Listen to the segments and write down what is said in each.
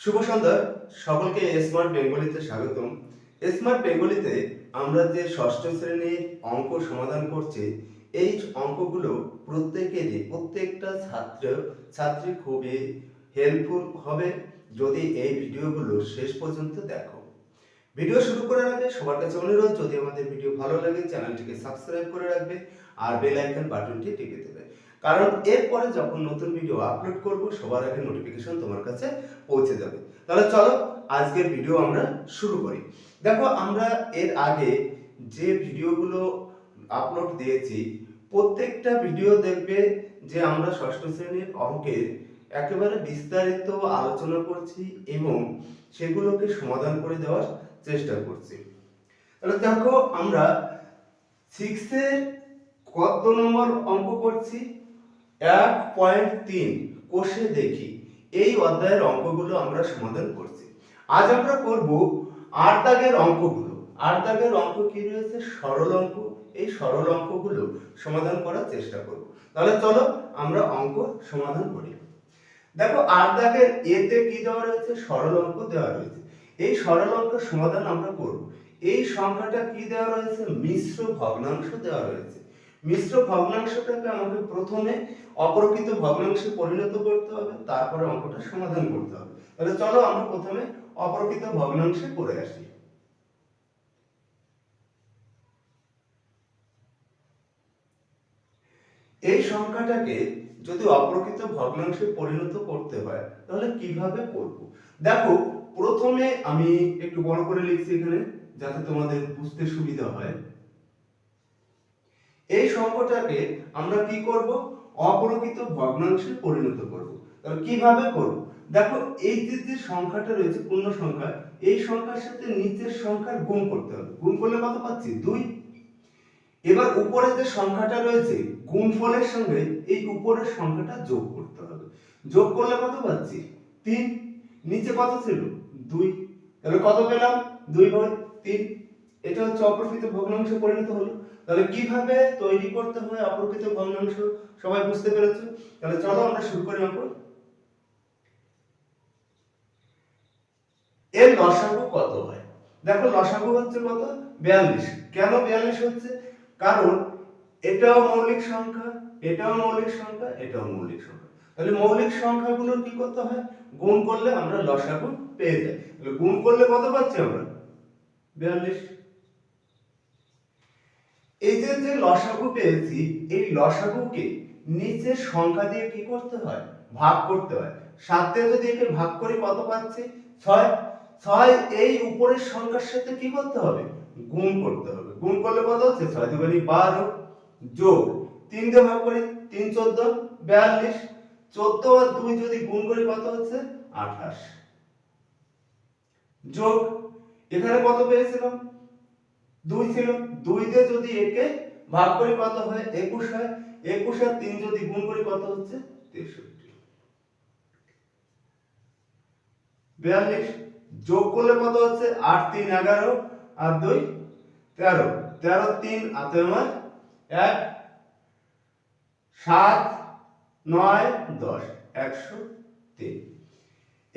শুভ সন্ধ্যা সকলকে স্মার্ট বেঙ্গলিতে স্বাগতম। স্মার্ট বেঙ্গলিতে আমরা যে ষষ্ঠ শ্রেণীর অঙ্ক সমাধান করছি, এই অঙ্কগুলো প্রত্যেকটা ছাত্রী খুবই হেল্পফুল হবে যদি এই ভিডিওগুলো শেষ পর্যন্ত দেখো। ভিডিও শুরু করার আগে সবার কাছে অনুরোধ, যদি আমাদের ভিডিও ভালো লাগে চ্যানেলটিকে সাবস্ক্রাইব করে রাখবে আর বেল আইকন বাটনটি টিপে দেবে, কারণ এরপরে যখন নতুন ভিডিও আপলোড করব সবার আগে নোটিফিকেশন তোমার কাছে পৌঁছে যাবে। তাহলে চলো আজকের ভিডিও আমরা শুরু করি। দেখো, আমরা এর আগে যে ভিডিওগুলো আপলোড দিয়েছি প্রত্যেকটা ভিডিও দেখবে যে আমরা ষষ্ঠ শ্রেণীর অঙ্কের একেবারে বিস্তারিত আলোচনা করছি এবং সেগুলোকে সমাধান করে দেওয়ার চেষ্টা করছি। তাহলে দেখো, আমরা 6 এর কত নম্বর অঙ্ক করছি? 1.3 কোষে দেখি। এই অধ্যায়ের অঙ্কগুলো আমরা সমাধান করছি। আজ আমরা করব 8 দাগের অঙ্কগুলো। 8 দাগের অঙ্ক কি রয়েছে? সরল অঙ্ক। এই সরল অঙ্কগুলো সমাধান করার চেষ্টা করব। তাহলে চলো আমরা অঙ্ক সমাধান করি। দেখো, 8 দাগের এতে কি দেওয়া রয়েছে? সরল অঙ্ক দেওয়া রয়েছে। এই সরল অঙ্ক সমাধান আমরা করব। এই সংখ্যাটা কি দেওয়া রয়েছে? মিশ্র ভগ্নাংশ দেওয়া রয়েছে। মিশ্র ভগ্নাংশটাকে আমাকে প্রথমে অপ্রকৃত ভগ্নাংশে পরিণত করতে হবে, তারপরে অঙ্কটা সমাধান করতে হবে। তাহলে চলো আমরা প্রথমে অপ্রকৃত ভগ্নাংশে করে আসি। এই সংখ্যাটাকে যদি অপ্রকৃত ভগ্নাংশে পরিণত করতে হয় তাহলে কিভাবে করব? দেখো, প্রথমে আমি একটু বড় করে লিখছি এখানে যাতে তোমাদের বুঝতে সুবিধা হয়। এই সংখ্যাটাকে আমরা কি করব? অপ্রকৃত ভগ্নাংশে পরিণত করব। তাহলে কিভাবে করব? দেখো, এই যে সংখ্যাটা রয়েছে পূর্ণ সংখ্যা, এই সংখ্যার সাথে নিচের সংখ্যার গুণ করতে হবে। গুণ করলে কত পাচ্ছি? 2। এবার উপরে যে সংখ্যাটা রয়েছে গুণফলের সঙ্গে এই উপরের সংখ্যাটা যোগ করতে হবে। যোগ করলে কত পাচ্ছি? 3। নিচে কত ছিল? 2। তাহলে কত পেলাম? 2/3। এটা হচ্ছে অপ্রকৃত ভগ্নাংশে পরিণত হলো। তাহলে কিভাবে তৈরি করতে হয় অপ্রকৃত ভগ্নাংশ সবাই বুঝতে পেরেছো? তাহলে চলো আমরা শুরু করি অঙ্ক। এর লসাগু কত হয়? দেখো, লসাগু হচ্ছে কত? 42। কেন 42 হচ্ছে? কারণ এটাও মৌলিক সংখ্যা, এটাও মৌলিক সংখ্যা, এটাও মৌলিক সংখ্যা। তাহলে মৌলিক সংখ্যাগুলো কি করতে হয়? গুণ করলে আমরা লসাগু পেয়ে যাই। তাহলে গুণ করলে কত পাচ্ছি আমরা? 42। এই যে লসাগু পেয়েছি, এই লসাগুকে নিচের সংখ্যা দিয়ে কি করতে হয়? ভাগ করতে হয়। 7 দিয়ে যদি একে ভাগ করি কত পাচ্ছি? 6। 6 এই উপরের সংখ্যার সাথে কি করতে হবে? গুণ করতে হবে। গুণ করলে কত হচ্ছে? 6 × 2 = 12 যোগ 3 দিয়ে ভাগ করি 3 × 14 = 42। 14 আর 2 যদি গুণ করি কত হচ্ছে? 28 যোগ এখানে কত পেয়েছিলাম? 2 ছিল। 2 দিয়ে যদি একে ভাগ করি কত হয়? 21 হয়। 21 আর 3 যদি গুণ করি কত হচ্ছে? 63। 42 যোগ করলে কত হচ্ছে? 8 3 11 আর 2 13। 13 3 হাতে আমার 1 7 9 10 103।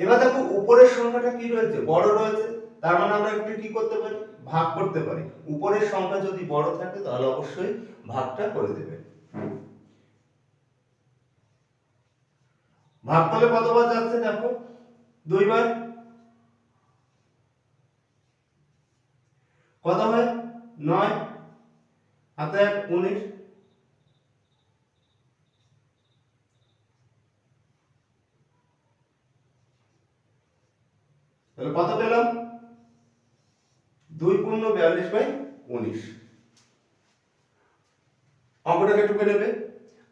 এবার দেখো, উপরের সংখ্যাটা কি রয়েছে? বড় রয়েছে। তার মানে আমরা একটু কি করতে পারি? ভাগ করতে পারি। উপরের সংখ্যা যদি বড় থাকে তাহলে অবশ্যই ভাগটা করে দেবে। ভাগ করলে কতবার যাচ্ছে? দেখো, 2 বার। কত হয়? 9 হাতে 1 19। তাহলে কত পেলাম? 2 × 42/19। অঙ্কটাকে টুকে নেবে।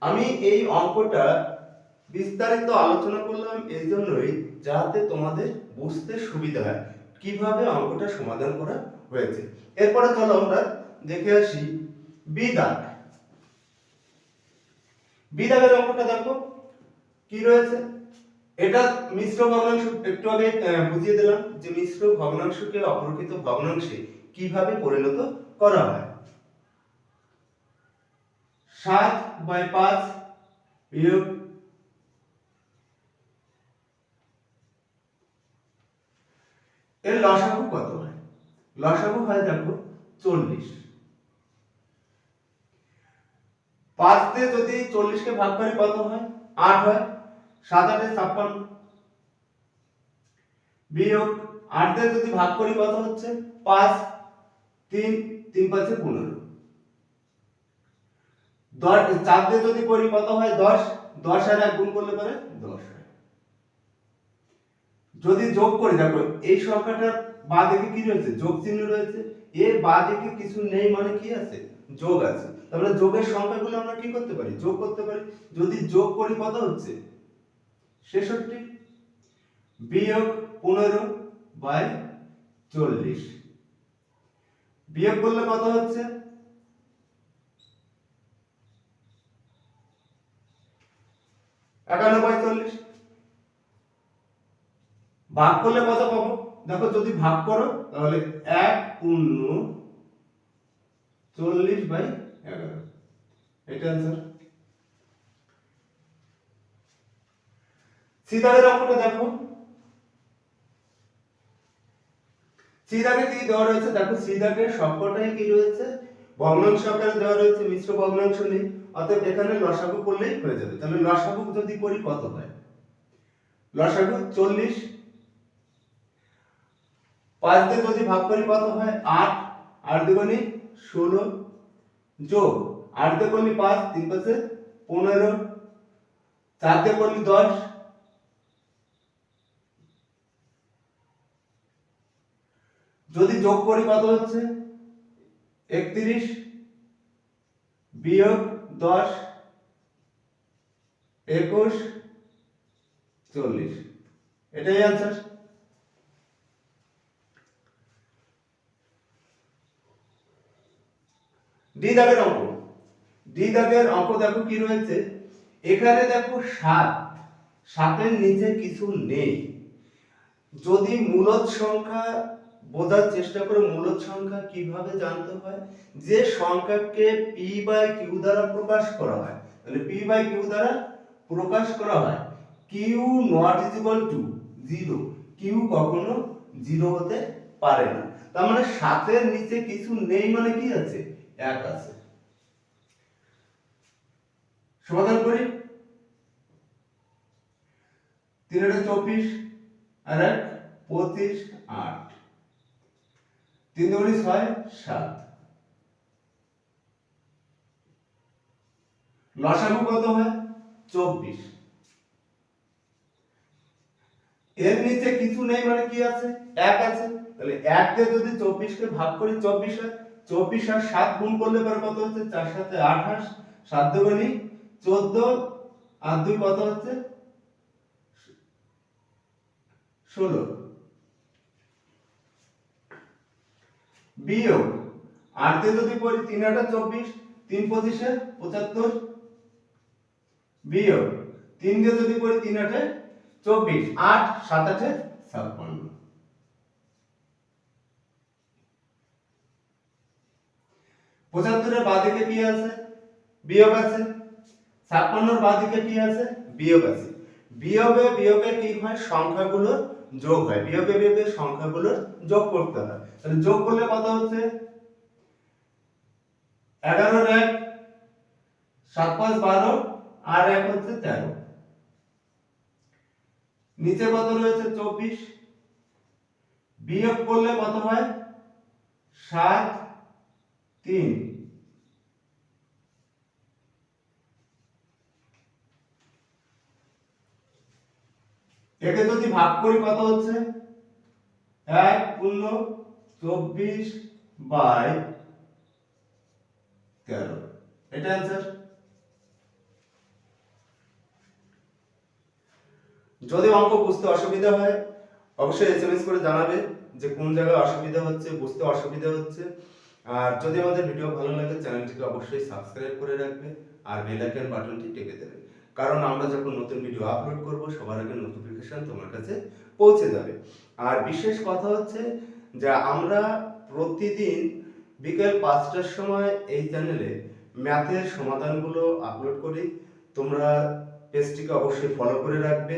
আমি এই অঙ্কটা বিস্তারিত আলোচনা করলাম এই জন্যই যাতে তোমাদের বুঝতে সুবিধা হয় কিভাবে অঙ্কটা সমাধান করা হয়েছে। এরপরে চলো আমরা দেখে আসি বি দাগ। বি দাগের অঙ্কটা দেখো কি রয়েছে। এটা মিশ্র ভগ্নাংশ, একটু আগে বুঝিয়ে দিলাম যে মিশ্র ভগ্নাংশকে অপ্রকৃত ভগ্নাংশে কিভাবে পরিণত করা হয়। 7/5 বিয়োগ এর লসাগু কত হয়? লসাগু হয় দেখো 40। 5 দিয়ে যদি 40 কে ভাগ করি কত হয়? 8 হয়। 7 8 56 বিয়োগ 8 দিয়ে যদি ভাগ করি কত হচ্ছে? 5 3 3 5 15 4 দিয়ে যদি করি কত হয়? 10 10 আর 1 গুণ করলে পরে 10 হয়। যদি যোগ করি দেখো এই সংখ্যাটার বাঁ দিকে কি রয়েছে? যোগ চিহ্ন রয়েছে। এর বাঁ দিকে কিছু নেই মানে কি আছে? যোগ আছে। তাহলে যোগের সংখ্যাগুলো আমরা কি করতে পারি? যোগ করতে পারি। যদি যোগ করি কত হচ্ছে? 66 বিয়োগ 15/40 বিয়োগ করলে কত হচ্ছে? 51/40 ভাগ করলে কত পাবো? দেখো যদি ভাগ করো তাহলে 1/40/11 এটা आंसर। সিদারের অঙ্কটা দেখো। সিদারে কি দেওয়া রয়েছে? দেখো সিদারের সবকটাই কি রয়েছে? ভগ্নাংশ আকারে দেওয়া রয়েছে, মিশ্র ভগ্নাংশ নেই। অতএব এখানে লসাগু করলেই হয়ে যাবে। তাহলে লসাগু যদি করি কত হয়? লসাগু 40। 5 দিয়ে যদি ভাগ করি কত হয়? 8 8 দুগুণে 16 যোগ 8 দিয়ে করলে 5 3 5 15 4 দিয়ে করলে 10 যদি যোগ করি কত হচ্ছে? 31 বিয়োগ 10 21 40 এটাই आंसर। ডি দাগের অঙ্ক। ডি দাগের অঙ্ক দেখো কি রয়েছে? এখানে দেখো 7 7 এর নিচে কিছু নেই। যদি মূলদ সংখ্যা বোঝার চেষ্টা করে, মূলদ সংখ্যা কিভাবে জানতে হয়? যে সংখ্যাকে পি বাই কিউ দ্বারা প্রকাশ করা হয়, তাহলে পি বাই কিউ দ্বারা প্রকাশ করা হয় Q not equal to 0, Q কখনো 0 হতে পারে না। তার মানে 7 এর নিচে কিছু নেই মানে কি আছে? 1 আছে। সমাধান করি। 3 এর 24 আর 1 25 8 3 দুগুণে 6 7 লসাগু কত হয়? 24। এর নিচে কিছু নেই মানে কি আছে? 1 আছে। তাহলে 1 দিয়ে যদি 24 কে ভাগ করি 24 হয়। 24 আর 7 গুণ করলে পরে কত হচ্ছে? 4 7 28 7 দুগুণে 14 আর 2 কত হচ্ছে? 16 বিয়োগ 8 দিয়ে যদি করি 3 8 24 3 25 75 বিয়োগ 3 দিয়ে যদি করি 3 8 24 8 7 8 56 75 এর বাঁ দিকে কি আছে? বিয়োগ আছে। 56 এর বাঁ দিকে কি আছে? বিয়োগ আছে। বিয়োগে বিয়োগে কি হয়? সংখ্যাগুলো যোগ হয়। বিয়োগে বিয়োগে সংখ্যাগুলো যোগ করতে হয়। তাহলে যোগ করলে কত হচ্ছে? 11 এর 1 7 5 12 আর 1 হচ্ছে 13 নিচে কত রয়েছে? 24 বিয়োগ করলে কত হয়? 7 3 একে যদি ভাগ করি কত হচ্ছে? 1 24 বাই 13 এটা आंसर। যদি অঙ্ক বুঝতে অসুবিধা হয় অবশ্যই এসএমএস করে জানাবে যে কোন জায়গায় অসুবিধা হচ্ছে, বুঝতে অসুবিধা হচ্ছে। আর যদি আমাদের ভিডিও ভালো লাগে চ্যানেলটিকে অবশ্যই সাবস্ক্রাইব করে রাখবে আর বেল আইকন বাটনটি টিপে দেবে, কারণ আমরা যখন নতুন ভিডিও আপলোড করব সবার আগে নোটিফিকেশন তোমার কাছে পৌঁছে যাবে। আর বিশেষ কথা হচ্ছে যে আমরা প্রতিদিন বিকেল 5টার সময় এই চ্যানেলে ম্যাথের সমাধানগুলো আপলোড করি। তোমরা পেজটিকে অবশ্যই ফলো করে রাখবে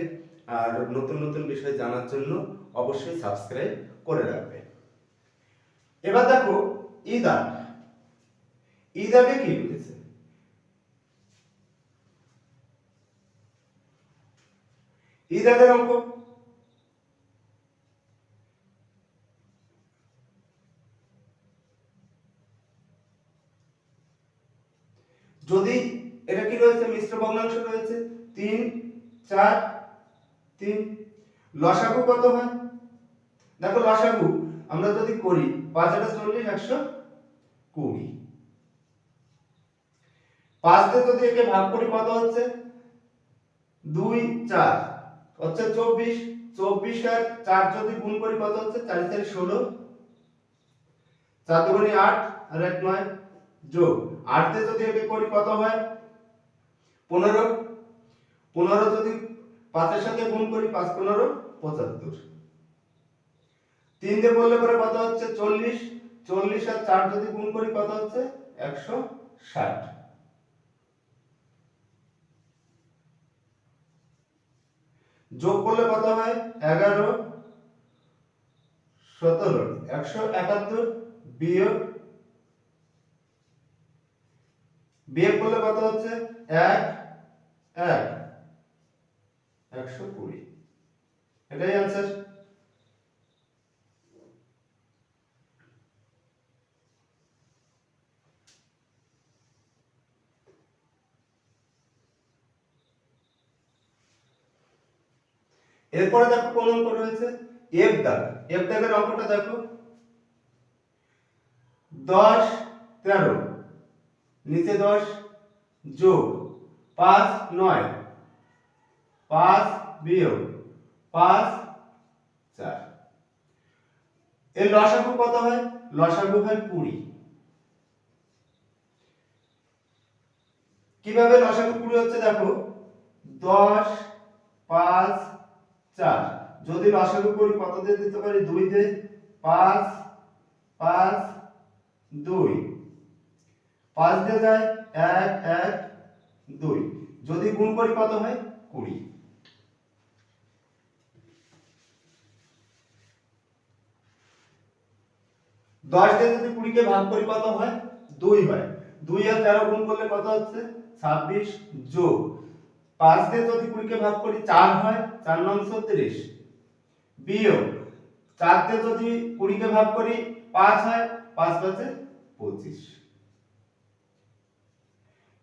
আর নতুন নতুন বিষয় জানার জন্য অবশ্যই সাবস্ক্রাইব করে রাখবে। এবার দেখো ই দাগ, ই দাগে কি রয়েছে? ই দাগের অঙ্ক যদি এটা কি রয়েছে, মিশ্র ভগ্নাংশ রয়েছে 3 4 3, লসাগু কত হয়? দেখো লসাগু আমরা যদি করি 5 × 40 120, 5 দিয়ে যদি একে ভাগ করি কত হচ্ছে? 2 4 হচ্ছে 24, 24 আর 4 যদি গুণ করি কত হচ্ছে? 4 4 16, 4 2 8 আর 1 9, যোগ 8 দিয়ে যদি একে করি কত হয়? 15, 15 যদি 5 এর সাথে গুণ করি 5 15 75, 3 দিয়ে করলে পরে কত হচ্ছে? 40, 40 আর 4 যদি গুণ করি কত হচ্ছে? 160, যোগ করলে কত হয়? 11 17 171, বিয়োগ করলে কত হচ্ছে? 1 1 120, এটাই आंसर। এরপরে দেখো কোন অঙ্ক রয়েছে? এফ দাগ, এফ দাগের অঙ্কটা দেখো 10 13 নিচে 10 যোগ 5 9 5 বিয়োগ 5 4, এর লসাগু কত হয়? লসাগু হয় 20। কিভাবে লসাগু 20 হচ্ছে দেখো 10 5 4, যদি লসাগু করি কত দিয়ে দিতে পারি? 2 দিয়ে, 5 5 2, 5 দিয়ে যায় 1 1 2, যদি গুণ করি কত হয়? 20। দশ দিয়ে যদি 20 কে ভাগ করি কত হয়? 2 হয়। 2 আর 13 গুণ করলে কত হচ্ছে? 26, যোগ 5 দিয়ে যদি 20 কে ভাগ করি 4 হয়, 4 9 36, বিয়োগ 4 দিয়ে যদি 20 কে ভাগ করি 5 হয়, 5 5 25।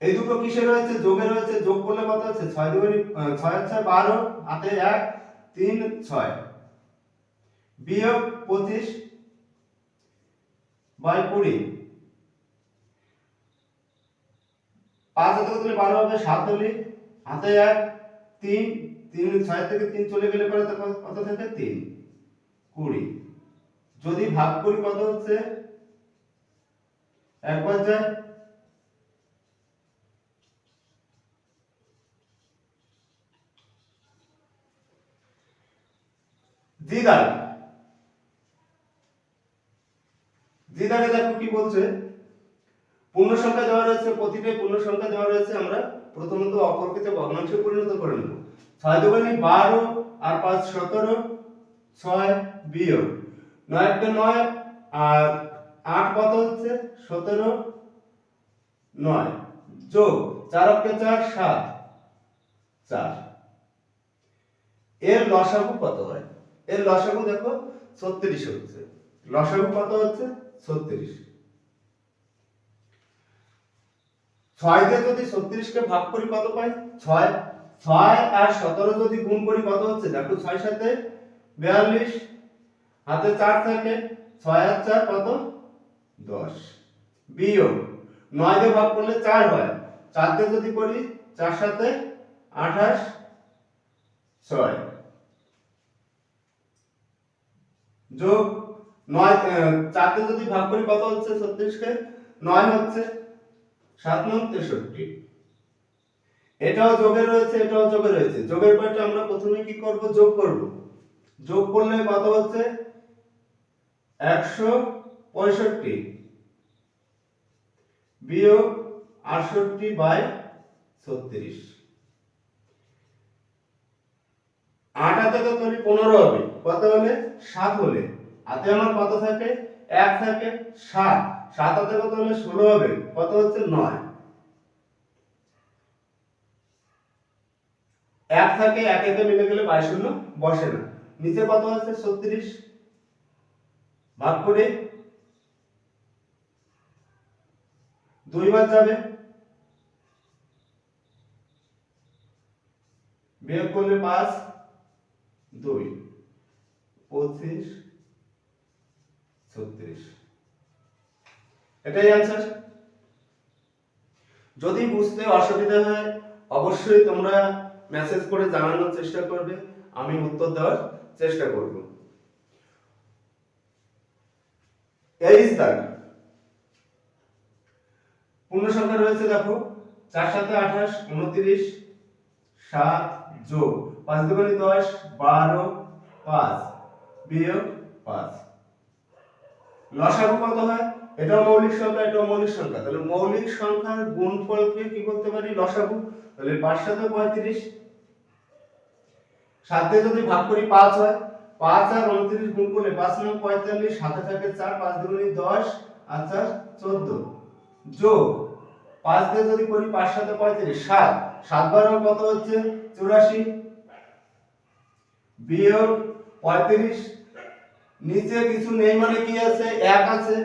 এই দুটো কিসে রয়েছে? যোগে রয়েছে। যোগ করলে কত হচ্ছে? 6 2 6 6 12, হাতে 1 3 6, বিয়োগ 25 বাই 20, 5 হাতে কত 12 হবে, 7 হলে হাতে 1 3 3 6 থেকে 3 চলে গেলে পরে কত থাকে? 3 20, যদি ভাগ করি কত হচ্ছে? একবার যায় জিদার, জিদারে দেখো কি বলছে? পূর্ণ সংখ্যা দেওয়া রয়েছে, প্রতিটাই পূর্ণ সংখ্যা দেওয়া রয়েছে, আমরা প্রথমত অপরকে ভগ্নাংশে পরিণত করে নেব। 6 2 12 আর 5 17, 6 বিয়োগ 9 কে 9 আর 8 কত হচ্ছে? 17 9, যোগ 4 কে 4 7 4, এর লসাগু কত হয়? এর লসাগু দেখো 36 হচ্ছে। লসাগু কত হচ্ছে? 36। 6 দিয়ে যদি 36 কে ভাগ করি কত পাই? 6, 6 আর 17 যদি গুণ করি কত হচ্ছে? দেখো 6 সাথে 42, হাতে 4 থাকে, 6 আর 4 কত? 10, বিয়োগ 9 দিয়ে ভাগ করলে 4 হয়, 4 দিয়ে যদি করি 4 সাথে 28 6, যোগ 9 4 দিয়ে যদি ভাগ করি কত হচ্ছে? 36 কে 9 হচ্ছে, 7 9 63। এটাও যোগে রয়েছে, এটাও যোগে রয়েছে। যোগের পরটা আমরা প্রথমে কি করব? যোগ করব। যোগ করলে কত হচ্ছে? 165 বিয়োগ 68 বাই 36, 8 হাতে কত হলে 15 হবে, কত হলে? 7 হলে হাতে আমার কত থাকে 1 থাকে 7, 7 হাতে কত হলে 16 হবে, কত হচ্ছে 9। 1 থাকে 1 এতে মিলে গেলে 22 শূন্য বসে না, নিচে কত আছে 36, ভাগ করে 2 বার যাবে, বিয়োগ করলে 5, 2, 25, 36, এটাই आंसर। যদি বুঝতে অসুবিধা হয় অবশ্যই তোমরা মেসেজ করে জানানোর চেষ্টা করবে, আমি উত্তর দেওয়ার চেষ্টা করব। এই দাগ পূর্ণ সংখ্যা রয়েছে, দেখো 4 7 28, 29, 7 যোগ 5 দুগুণে 10, 12, 5 বিয়োগ 5। লসাগু কত হয়? এটাও মৌলিক সংখ্যা, এটাও মৌলিক সংখ্যা, তাহলে মৌলিক সংখ্যার গুণফলকে কি করতে পারি? লসাগু। তাহলে 5 7 35, 7 দিয়ে যদি ভাগ করি 5 হয়, 5 আর 29 গুণ করলে 5 9 45, সাথে থাকে 4, 5 দুগুণে 10 আর 4 14, যোগ 5 দিয়ে যদি করি 5 7 35, 7 7 12 কত হচ্ছে 84, বিয়োগ 35, নিচে কিছু নেই মানে কি আছে 1 আছে,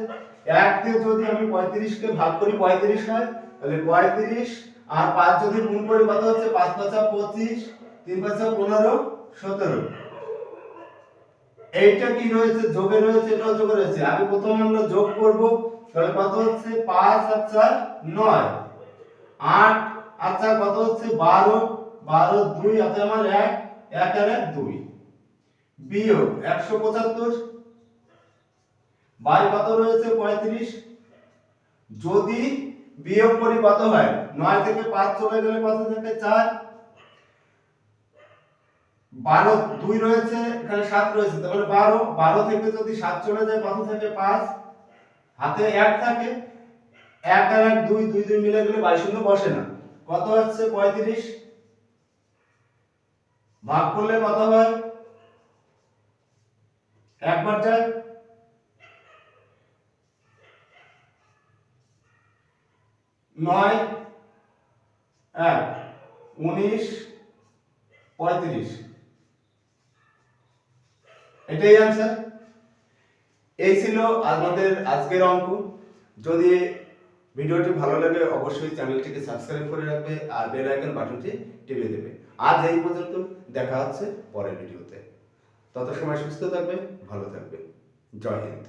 1 দিয়ে যদি আমি 35 কে ভাগ করি 35 হয়, তাহলে 35 আর 5 যদি গুণ করি কত হচ্ছে 5 5 25, 3 5 15, 17। এইটা কি রয়েছে? যোগে রয়েছে, এটাও যোগে রয়েছে। আগে প্রথম আমরা যোগ করব, তাহলে কত হচ্ছে 5 আর 4 9, 8 আর 4 কত হচ্ছে 12, 12 2 হাতে আমার 1, 1 আর 1 2, বিয়োগ 175 বাই কত রয়েছে 35, যদি বিয়োগ করি কত হয় 9 থেকে 5 চলে গেলে কত থাকে 4, 12 2 রয়েছে, এখানে 7 রয়েছে, তাহলে 12, 12 থেকে যদি 7 চলে যায় কত থাকে 5, হাতে 1 থাকে, 1 আর 1 2, 2 2 মিলে গেলে 22 শূন্য বসে না, কত হচ্ছে 35, ভাগ করলে কত হয়, একবার যায়, 9 1 19 35, এটাই आंसर। এই ছিল আমাদের আজকের অঙ্ক। যদি ভিডিওটি ভালো লাগে অবশ্যই চ্যানেলটিকে সাবস্ক্রাইব করে রাখবে আর বেল আইকন বাটনটি টিপে দেবে। আজ এই পর্যন্ত, দেখা হচ্ছে পরের ভিডিওতে। তত সময় সুস্থ থাকবে, ভালো থাকবে। জয় হিন্দ।